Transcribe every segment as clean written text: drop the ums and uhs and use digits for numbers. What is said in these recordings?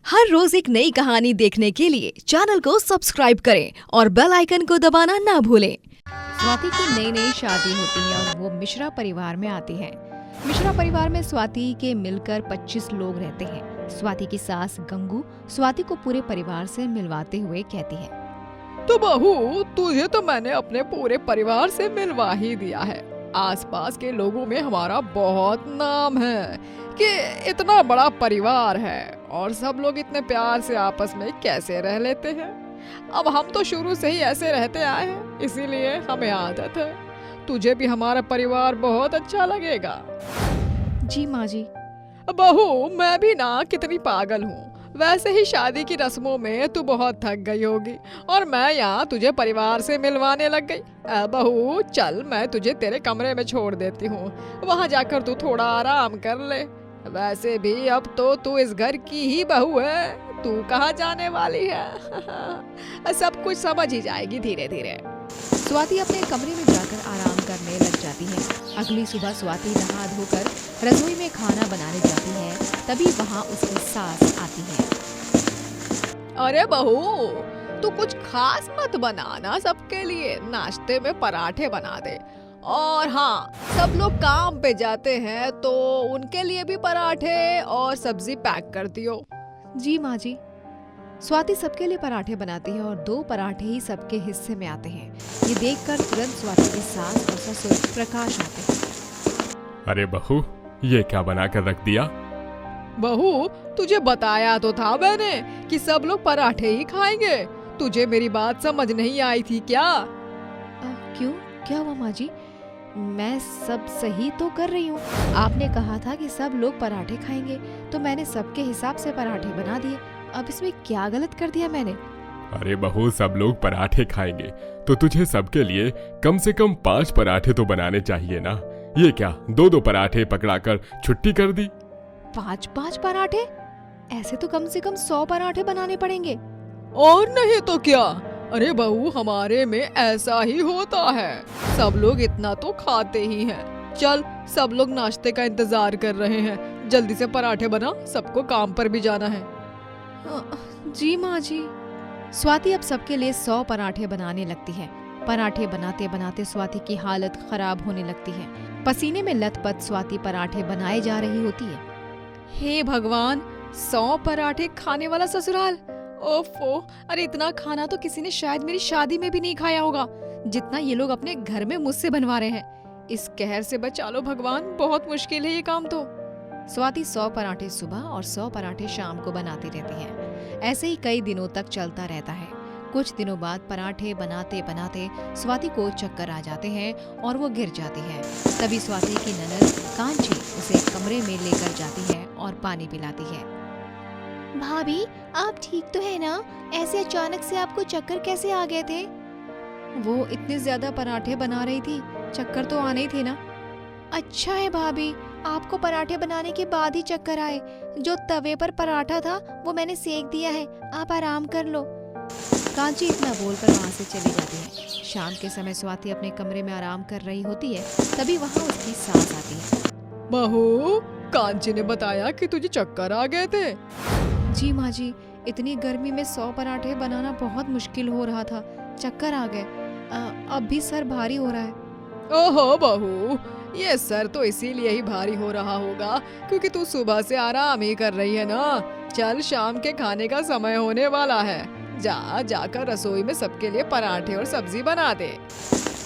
हर रोज एक नई कहानी देखने के लिए चैनल को सब्सक्राइब करें और बेल आइकन को दबाना ना भूलें। स्वाति की नई नई शादी होती है और वो मिश्रा परिवार में आती है। मिश्रा परिवार में स्वाति के मिलकर 25 लोग रहते हैं। स्वाति की सास गंगू स्वाति को पूरे परिवार से मिलवाते हुए कहती है, तो बहू, तुझे तो मैंने अपने पूरे परिवार से मिलवा ही दिया है। आसपास के लोगों में हमारा बहुत नाम है कि इतना बड़ा परिवार है और सब लोग इतने प्यार से आपस में कैसे रह लेते हैं। अब हम तो शुरू से ही ऐसे रहते आए हैं, इसीलिए हमें आदत है। तुझे भी हमारा परिवार बहुत अच्छा लगेगा। जी माँ जी। बहू, मैं भी ना कितनी पागल हूँ। वैसे ही शादी की रस्मों में तू बहुत थक गई होगी और मैं यहाँ तुझे परिवार से मिलवाने लग गई। बहू चल, मैं तुझे तेरे कमरे में छोड़ देती हूँ, वहाँ जाकर तू थोड़ा आराम कर ले। वैसे भी अब तो तू इस घर की ही बहू है, तू कहाँ जाने वाली है। सब कुछ समझ ही जाएगी धीरे धीरे। स्वाति अपने कमरे में जाकर आराम करने लग जाती है। अगली सुबह स्वाति नहा धोकर रसोई में खाना बनाने जाती है, तभी वहाँ उसकी सास आती है। अरे बहू, तू कुछ खास मत बनाना, सबके लिए नाश्ते में पराठे बना दे। और हाँ, सब लोग काम पे जाते हैं तो उनके लिए भी पराठे और सब्जी पैक कर दियो। जी माँ जी। स्वाति सबके लिए पराठे बनाती है और 2 पराठे ही सबके हिस्से में आते हैं। ये देखकर तुरंत स्वाति की सास और ससुर प्रकाश आते हैं। अरे बहू, ये क्या बना कर रख दिया? बहू, तुझे बताया तो था मैंने कि सब लोग पराठे ही खाएंगे। तुझे मेरी बात समझ नहीं आई थी क्या? क्यों, क्या हुआ माँ जी? मैं सब सही तो कर रही हूँ। आपने कहा था कि सब लोग पराठे खाएंगे, तो मैंने सबके हिसाब से पराठे बना दिए। अब इसमें क्या गलत कर दिया मैंने? अरे बहू, सब लोग पराठे खाएंगे तो तुझे सबके लिए कम से कम 5 पराठे तो बनाने चाहिए ना। ये क्या 2-2 पराठे पकड़ाकर छुट्टी कर दी? 5-5 पराठे? ऐसे तो कम से कम 100 पराठे बनाने पड़ेंगे। और नहीं तो क्या। अरे बहू, हमारे में ऐसा ही होता है, सब लोग इतना तो खाते ही हैं। चल, सब लोग नाश्ते का इंतजार कर रहे हैं, जल्दी से पराठे बना, सबको काम पर भी जाना है। जी माँ जी। स्वाति अब सबके लिए 100 पराठे बनाने लगती है। पराठे बनाते बनाते स्वाति की हालत खराब होने लगती है। पसीने में लथपथ स्वाति पराठे बनाए जा रही होती है। हे भगवान, 100 पराठे खाने वाला ससुराल। ओफो, अरे इतना खाना तो किसी ने शायद मेरी शादी में भी नहीं खाया होगा, जितना ये लोग अपने घर में मुझसे बनवा रहे हैं। इस कहर से बचा लो भगवान, बहुत मुश्किल है ये काम तो। स्वाति 100 पराठे सुबह और 100 पराठे शाम को बनाती रहती है। ऐसे ही कई दिनों तक चलता रहता है। कुछ दिनों बाद पराठे बनाते बनाते स्वाति को चक्कर आ जाते हैं और वो गिर जाती है। तभी स्वाति की ननद कांची उसे कमरे में लेकर जाती है और पानी पिलाती है। भाभी, आप ठीक तो है ना? ऐसे अचानक से आपको चक्कर कैसे आ गए थे? वो इतने ज्यादा पराठे बना रही थी, चक्कर तो आने ही थे ना। अच्छा है भाभी, आपको पराठे बनाने के बाद ही चक्कर आए। जो तवे पर पराठा था वो मैंने सेक दिया है, आप आराम कर लो। कांची इतना बोलकर वहाँ से चली जाती है। शाम के समय स्वाति अपने कमरे में आराम कर रही होती है, तभी वहाँ उसकी सास आती है। बहू, कांची ने बताया कि तुझे चक्कर आ गए थे। जी माँ जी, इतनी गर्मी में 100 पराठे बनाना बहुत मुश्किल हो रहा था, चक्कर आ गए। अब भी सर भारी हो रहा है। ओहो बहू, ये सर तो इसीलिए ही भारी हो रहा होगा क्योंकि तू सुबह से आराम ही कर रही है ना। चल, शाम के खाने का समय होने वाला है, जाकर रसोई में सबके लिए पराठे और सब्जी बना दे।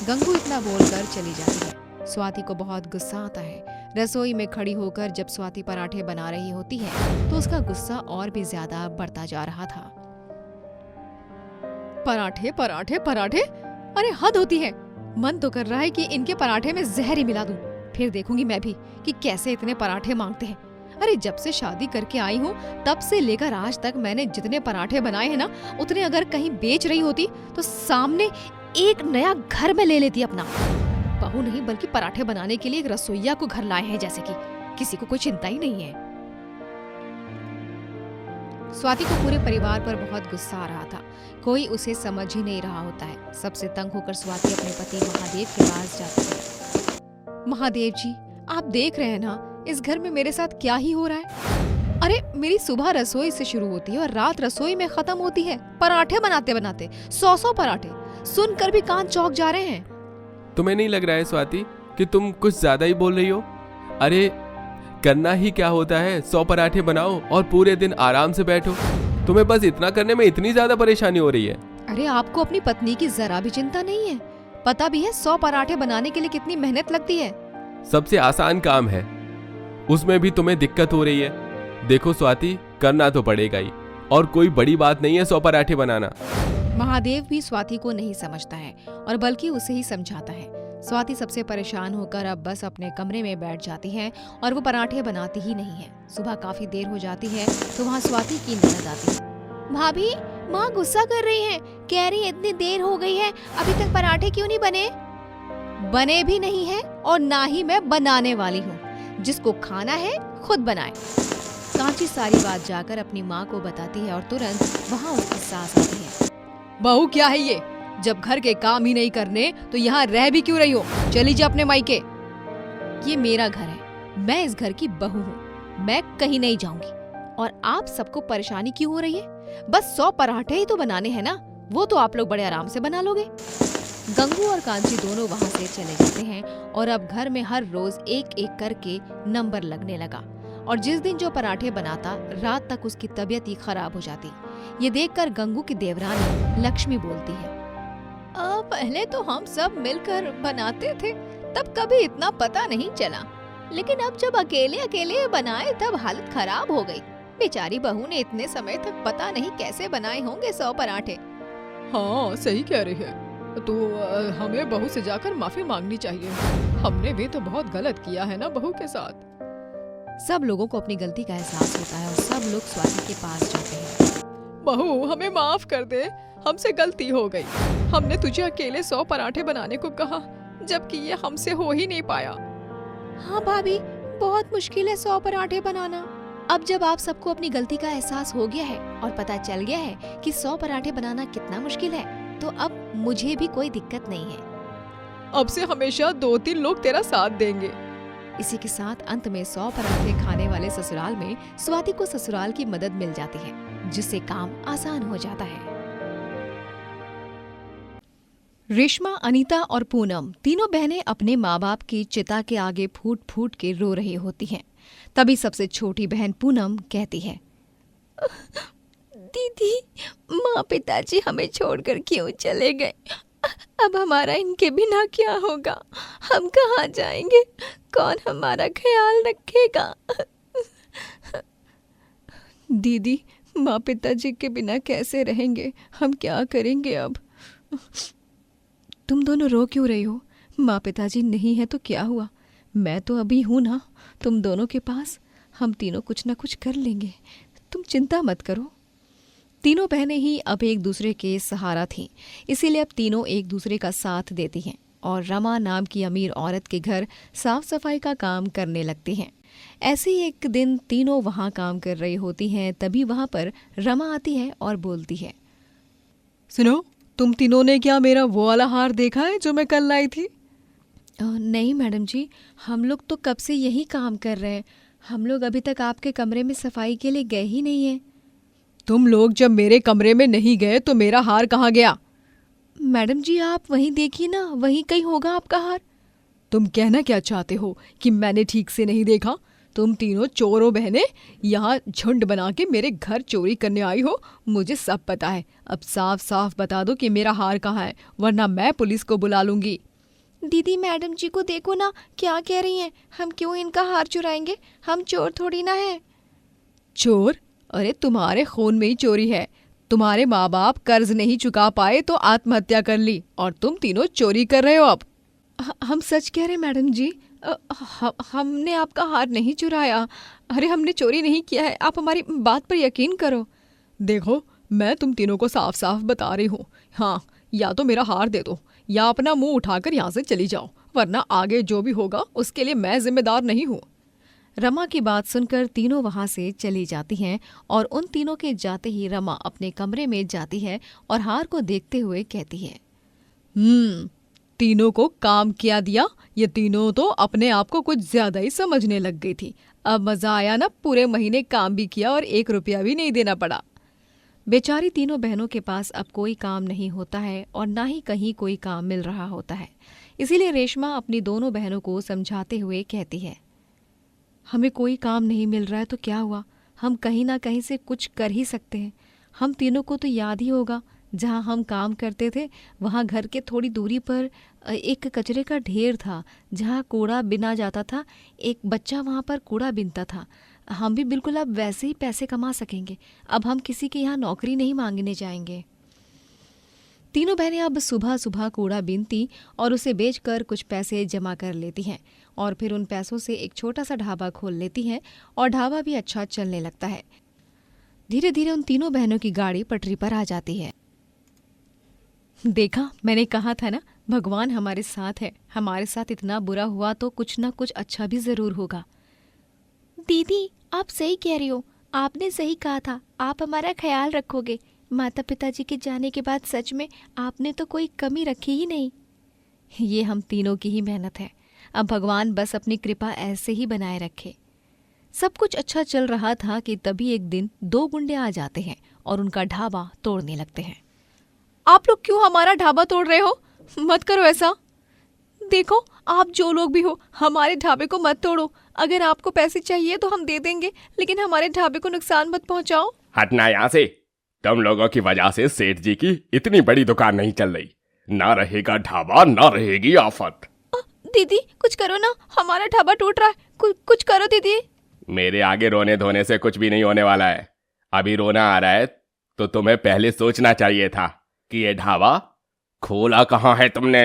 गंगू इतना बोलकर चली जाती है। स्वाति को बहुत गुस्सा आता है। रसोई में खड़ी होकर जब स्वाति पराठे बना रही होती है तो उसका गुस्सा और भी ज्यादा बढ़ता जा रहा था। पराठे पराठे पराठे, अरे हद होती है। मन तो कर रहा है कि इनके पराठे में जहर ही मिला दूं, फिर देखूंगी मैं भी कि कैसे इतने पराठे मांगते हैं। अरे जब से शादी करके आई हूँ तब से लेकर आज तक मैंने जितने पराठे बनाए हैं ना, उतने अगर कहीं बेच रही होती तो सामने एक नया घर में ले लेती अपना। बहू नहीं बल्कि पराठे बनाने के लिए एक रसोइया को घर लाए हैं, जैसे कि किसी को कोई चिंता ही नहीं है। स्वाति को पूरे परिवार पर बहुत गुस्सा आ रहा था। कोई उसे समझ ही नहीं रहा होता है। सबसे तंग होकर स्वाति अपने पति महादेव के पास जाती है। महादेव जी, आप देख रहे हैं ना इस घर में मेरे साथ क्या ही हो रहा है। अरे मेरी सुबह रसोई से शुरू होती है और रात रसोई में खत्म होती है पराठे बनाते बनाते। 100 पराठे सुनकर भी कान चौक जा रहे हैं। तुम्हें नहीं लग रहा है स्वाति कि तुम कुछ ज्यादा ही बोल रही हो? अरे करना ही क्या होता है, 100 पराठे बनाओ और पूरे दिन आराम से बैठो। तुम्हें बस इतना करने में इतनी ज्यादा परेशानी हो रही है। अरे आपको अपनी पत्नी की जरा भी चिंता नहीं है? पता भी है 100 पराठे बनाने के लिए कितनी मेहनत लगती है। सबसे आसान काम है, उसमें भी तुम्हें दिक्कत हो रही है। देखो स्वाति, करना तो पड़ेगा ही, और कोई बड़ी बात नहीं है 100 पराठे बनाना। महादेव भी स्वाति को नहीं समझता है और बल्कि उसे ही समझाता है। स्वाति सबसे परेशान होकर अब बस अपने कमरे में बैठ जाती है और वो पराठे बनाती ही नहीं है। सुबह काफी देर हो जाती है तो वहाँ स्वाति की ननद आती है। भाभी, माँ गुस्सा कर रही हैं, कह रही है इतनी देर हो गई है, अभी तक पराठे क्यों नहीं बने? बने भी नहीं है और ना ही मैं बनाने वाली हूँ। जिसको खाना है खुद बनाए। कांची सारी बात जाकर अपनी माँ को बताती है और तुरंत वहाँ उसकी सास आती है। बहू क्या है ये? जब घर के काम ही नहीं करने तो यहाँ रह भी क्यों रही हो? चली जा अपने मायके। ये मेरा घर है, मैं इस घर की बहू हूँ, मैं कहीं नहीं जाऊंगी। और आप सबको परेशानी क्यों हो रही है? बस 100 पराठे ही तो बनाने हैं ना, वो तो आप लोग बड़े आराम से बना लोगे। गंगू और कांची दोनों वहाँ से चले जाते हैं और अब घर में हर रोज एक एक करके नंबर लगने लगा। और जिस दिन जो पराठे बनाता, रात तक उसकी तबीयत ही खराब हो जाती। ये देखकर गंगू की देवरानी लक्ष्मी बोलती है, पहले तो हम सब मिलकर बनाते थे, तब कभी इतना पता नहीं चला, लेकिन अब जब अकेले अकेले बनाए तब हालत खराब हो गई। बेचारी बहू ने इतने समय तक पता नहीं कैसे बनाए होंगे 100 पराठे। हाँ सही कह रही है, तो हमें बहू से जाकर माफी मांगनी चाहिए। हमने भी तो बहुत गलत किया है ना बहू के साथ। सब लोगों को अपनी गलती का एहसास होता है और सब लोग स्वाति के पास जाते हैं। बहू हमें माफ कर दे, हमसे गलती हो गई। हमने तुझे अकेले 100 पराठे बनाने को कहा, जबकि ये हमसे हो ही नहीं पाया। हाँ भाभी, बहुत मुश्किल है 100 पराठे बनाना। अब जब आप सबको अपनी गलती का एहसास हो गया है और पता चल गया है कि 100 पराठे बनाना कितना मुश्किल है, तो अब मुझे भी कोई दिक्कत नहीं है। अब से हमेशा 2-3 लोग तेरा साथ देंगे। इसी के साथ अंत में 100 पराठे खाने वाले ससुराल में स्वाति को ससुराल की मदद मिल जाती है, जिससे काम आसान हो जाता है। रेशमा, अनीता और पूनम तीनों बहनें अपने माँ बाप की चिता के आगे फूट फूट के रो रही होती हैं। तभी सबसे छोटी बहन पूनम कहती है, दीदी, माँ पिताजी हमें छोड़कर क्यों चले गए? अब हमारा इनके बिना क्या होगा? हम कहाँ जाएंगे? कौन हमारा ख्याल रखेगा? दीदी, माँ पिताजी के बिना कैसे रहेंगे? हम क्या करेंगे अब? तुम दोनों रो क्यों रही हो? माँ पिताजी नहीं है तो क्या हुआ? मैं तो अभी हूँ ना तुम दोनों के पास। हम तीनों कुछ ना कुछ कर लेंगे, तुम चिंता मत करो। तीनों बहनें ही अब एक दूसरे के सहारा थीं, इसीलिए अब तीनों एक दूसरे का साथ देती हैं और रमा नाम की अमीर औरत के घर साफ सफाई का काम करने लगती हैं। ऐसे ही एक दिन तीनों वहाँ काम कर रही होती हैं, तभी वहाँ पर रमा आती है और बोलती है, सुनो, तुम तीनों ने क्या मेरा वो वाला हार देखा है जो मैं कल लाई थी? नहीं मैडम जी, हम लोग तो कब से यही काम कर रहे हैं। हम लोग अभी तक आपके कमरे में सफाई के लिए गए ही नहीं है। तुम लोग जब मेरे कमरे में नहीं गए तो मेरा हार कहाँ गया? मैडम जी, आप वहीं देखिए ना, वहीं कहीं होगा आपका हार। तुम कहना क्या चाहते हो कि मैंने ठीक से नहीं देखा? तुम तीनों चोरों बहनें यहाँ झुंड बना के मेरे घर चोरी करने आई हो, मुझे सब पता है। अब साफ साफ बता दो कि मेरा हार कहाँ है, वरना मैं पुलिस को बुला लूंगी। दीदी, मैडम जी को देखो ना, क्या कह रही हैं? हम क्यों इनका हार चुराएंगे? हम चोर थोड़ी ना है। चोर? अरे तुम्हारे खून में ही चोरी है। तुम्हारे माँ बाप कर्ज नहीं चुका पाए तो आत्महत्या कर ली और तुम तीनों चोरी कर रहे हो अब। हम सच कह रहे मैडम जी, हमने आपका हार नहीं चुराया। अरे हमने चोरी नहीं किया है, आप हमारी बात पर यकीन करो। देखो, मैं तुम तीनों को साफ साफ बता रही हूँ, हाँ, या तो मेरा हार दे दो या अपना मुंह उठाकर यहाँ से चली जाओ, वरना आगे जो भी होगा उसके लिए मैं जिम्मेदार नहीं हूँ। रमा की बात सुनकर तीनों वहाँ से चली जाती हैं और उन तीनों के जाते ही रमा अपने कमरे में जाती है और हार को देखते हुए कहती है, तीनों को काम किया दिया। ये तीनों तो अपने आप को कुछ ज्यादा ही समझने लग गई थी। अब मजा आया ना, पूरे महीने काम भी किया और 1 रुपया भी नहीं देना पड़ा। बेचारी तीनों बहनों के पास अब कोई काम नहीं होता है और ना ही कहीं कोई काम मिल रहा होता है। इसीलिए रेशमा अपनी दोनों बहनों को समझाते हुए कहती है, हमें कोई काम नहीं मिल रहा है तो क्या हुआ, हम कहीं ना कहीं से कुछ कर ही सकते हैं। हम तीनों को तो याद ही होगा, जहाँ हम काम करते थे वहाँ घर के थोड़ी दूरी पर एक कचरे का ढेर था जहाँ कूड़ा बिना जाता था। एक बच्चा वहाँ पर कूड़ा बिनता था। हम भी बिल्कुल अब वैसे ही पैसे कमा सकेंगे। अब हम किसी के यहाँ नौकरी नहीं मांगने जाएंगे। तीनों बहनें अब सुबह सुबह कूड़ा बीनती और उसे बेचकर कुछ पैसे जमा कर लेती हैं और फिर उन पैसों से एक छोटा सा ढाबा खोल लेती हैं और ढाबा भी अच्छा चलने लगता है। धीरे धीरे उन तीनों बहनों की गाड़ी पटरी पर आ जाती है। देखा, मैंने कहा था ना, भगवान हमारे साथ है। हमारे साथ इतना बुरा हुआ तो कुछ ना कुछ अच्छा भी जरूर होगा। दीदी, आप सही कह रही हो। आपने सही कहा था, आप हमारा ख्याल रखोगे। माता पिताजी के जाने के बाद सच में आपने तो कोई कमी रखी ही नहीं। ये हम तीनों की ही मेहनत है। अब भगवान बस अपनी कृपा ऐसे ही बनाए रखे। सब कुछ अच्छा चल रहा था कि तभी एक दिन 2 गुंडे आ जाते हैं और उनका ढाबा तोड़ने लगते हैं। आप लोग क्यों हमारा ढाबा तोड़ रहे हो? मत करो ऐसा। देखो, आप जो लोग भी हो, हमारे ढाबे को मत तोड़ो। अगर आपको पैसे चाहिए तो हम दे देंगे, लेकिन हमारे ढाबे को नुकसान मत पहुंचाओ। हटना यहाँ से। तुम लोगों की वजह से सेठ जी की इतनी बड़ी दुकान नहीं चल रही। ना रहेगा ढाबा, ना रहेगी आफत। दीदी, कुछ करो ना, हमारा ढाबा टूट रहा है। कुछ करो दीदी। मेरे आगे रोने धोने से कुछ भी नहीं होने वाला है। अभी रोना आ रहा है तो तुम्हें पहले सोचना चाहिए था कि ये ढाबा खोला कहाँ है तुमने।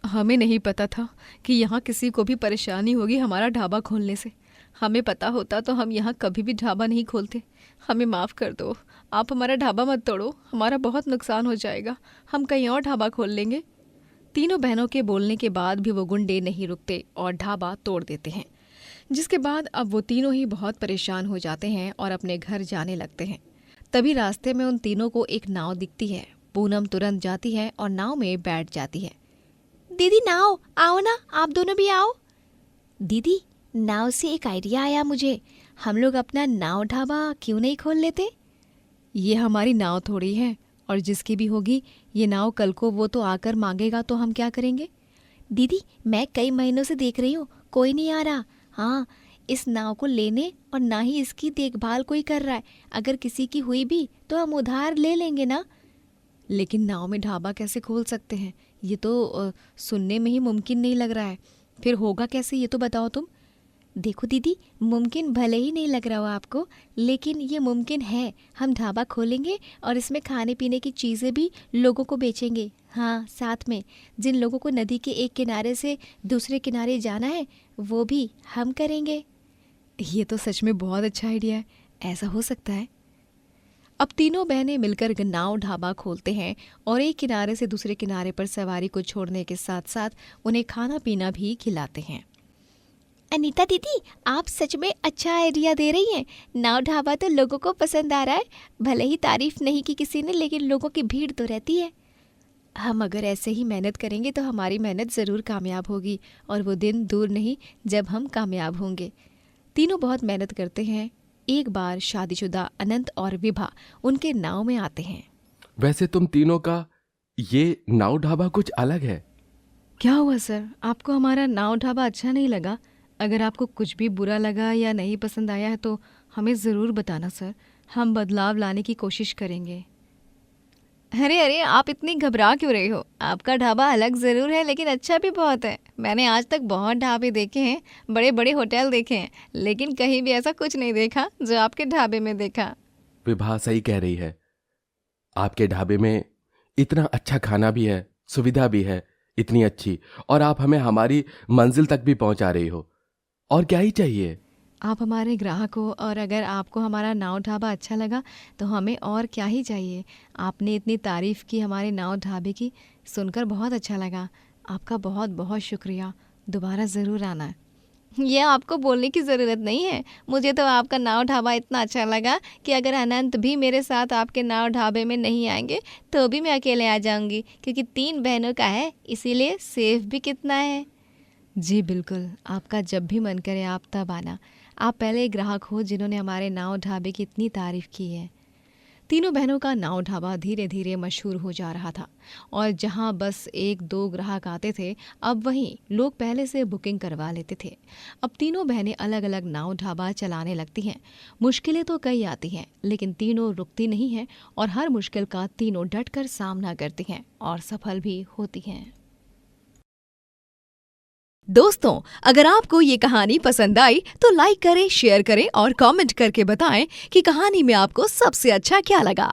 हमें नहीं पता था कि यहाँ किसी को भी परेशानी होगी हमारा ढाबा खोलने से। हमें पता होता तो हम यहाँ कभी भी ढाबा नहीं खोलते। हमें माफ़ कर दो। आप हमारा ढाबा मत तोड़ो, हमारा बहुत नुकसान हो जाएगा। हम कहीं और ढाबा खोल लेंगे। तीनों बहनों के बोलने के बाद भी वो गुंडे नहीं रुकते और ढाबा तोड़ देते हैं, जिसके बाद अब वो तीनों ही बहुत परेशान हो जाते हैं और अपने घर जाने लगते हैं। तभी रास्ते में उन तीनों को एक नाव दिखती है। पूनम तुरंत जाती है और नाव में बैठ जाती है। दीदी, नाव आओ ना, आप दोनों भी आओ। दीदी, नाव से एक आइडिया आया मुझे। हम लोग अपना नाव ढाबा क्यों नहीं खोल लेते? ये हमारी नाव थोड़ी है, और जिसकी भी होगी ये नाव कल को वो तो आकर मांगेगा तो हम क्या करेंगे? दीदी, मैं कई महीनों से देख रही हूँ, कोई नहीं आ रहा। हाँ, इस नाव को लेने और ना ही इसकी देखभाल कोई कर रहा है। अगर किसी की हुई भी तो हम उधार ले लेंगे ना। लेकिन नाव में ढाबा कैसे खोल सकते हैं? ये तो सुनने में ही मुमकिन नहीं लग रहा है। फिर होगा कैसे, ये तो बताओ तुम। देखो दीदी, मुमकिन भले ही नहीं लग रहा हो आपको, लेकिन ये मुमकिन है। हम ढाबा खोलेंगे और इसमें खाने पीने की चीज़ें भी लोगों को बेचेंगे। हाँ, साथ में जिन लोगों को नदी के एक किनारे से दूसरे किनारे जाना है वो भी हम करेंगे। ये तो सच में बहुत अच्छा आइडिया है। ऐसा हो सकता है। अब तीनों बहनें मिलकर नाव ढाबा खोलते हैं और एक किनारे से दूसरे किनारे पर सवारी को छोड़ने के साथ साथ उन्हें खाना पीना भी खिलाते हैं। अनीता दीदी, आप सच में अच्छा आइडिया दे रही हैं। नाव ढाबा तो लोगों को पसंद आ रहा है। भले ही तारीफ नहीं की किसी ने, लेकिन लोगों की भीड़ तो रहती है। हम अगर ऐसे ही मेहनत करेंगे तो हमारी मेहनत ज़रूर कामयाब होगी, और वो दिन दूर नहीं जब हम कामयाब होंगे। तीनों बहुत मेहनत करते हैं। एक बार शादीशुदा अनंत और विभा उनके नाव में आते हैं। वैसे तुम तीनों का ये नाव ढाबा कुछ अलग है। क्या हुआ सर, आपको हमारा नाव ढाबा अच्छा नहीं लगा? अगर आपको कुछ भी बुरा लगा या नहीं पसंद आया है तो हमें ज़रूर बताना सर। हम बदलाव लाने की कोशिश करेंगे। अरे, आप इतनी घबरा क्यों रहे हो? आपका ढाबा अलग ज़रूर है, लेकिन अच्छा भी बहुत है। मैंने आज तक बहुत ढाबे देखे हैं, बड़े बड़े होटल देखे हैं, लेकिन कहीं भी ऐसा कुछ नहीं देखा जो आपके ढाबे में देखा। विभा सही कह रही है। आपके ढाबे में इतना अच्छा खाना भी है, सुविधा भी है इतनी अच्छी, और आप हमें हमारी मंजिल तक भी पहुंचा रही हो। और क्या ही चाहिए? आप हमारे ग्राहक हो, और अगर आपको हमारा नाव ढाबा अच्छा लगा तो हमें और क्या ही चाहिए। आपने इतनी तारीफ़ की हमारे नाव ढाबे की, सुनकर बहुत अच्छा लगा। आपका बहुत बहुत शुक्रिया। दोबारा ज़रूर आना। ये आपको बोलने की ज़रूरत नहीं है। मुझे तो आपका नाव ढाबा इतना अच्छा लगा कि अगर अनंत भी मेरे साथ आपके नाव ढाबे में नहीं आएंगे तो भी मैं अकेले आ जाऊंगी, क्योंकि 3 बहनों का है, इसीलिए सेफ भी कितना है। जी बिल्कुल, आपका जब भी मन करे आप तब आना। आप पहले ग्राहक हो जिन्होंने हमारे नाव ढाबे की इतनी तारीफ की है। तीनों बहनों का नाव ढाबा धीरे धीरे मशहूर हो जा रहा था और जहां बस 1-2 ग्राहक आते थे, अब वहीं लोग पहले से बुकिंग करवा लेते थे। अब तीनों बहनें अलग अलग नाव ढाबा चलाने लगती हैं। मुश्किलें तो कई आती हैं, लेकिन तीनों रुकती नहीं हैं और हर मुश्किल का तीनों डटकर सामना करती हैं और सफल भी होती हैं। दोस्तों, अगर आपको ये कहानी पसंद आई तो लाइक करें, शेयर करें और कमेंट करके बताएं कि कहानी में आपको सबसे अच्छा क्या लगा।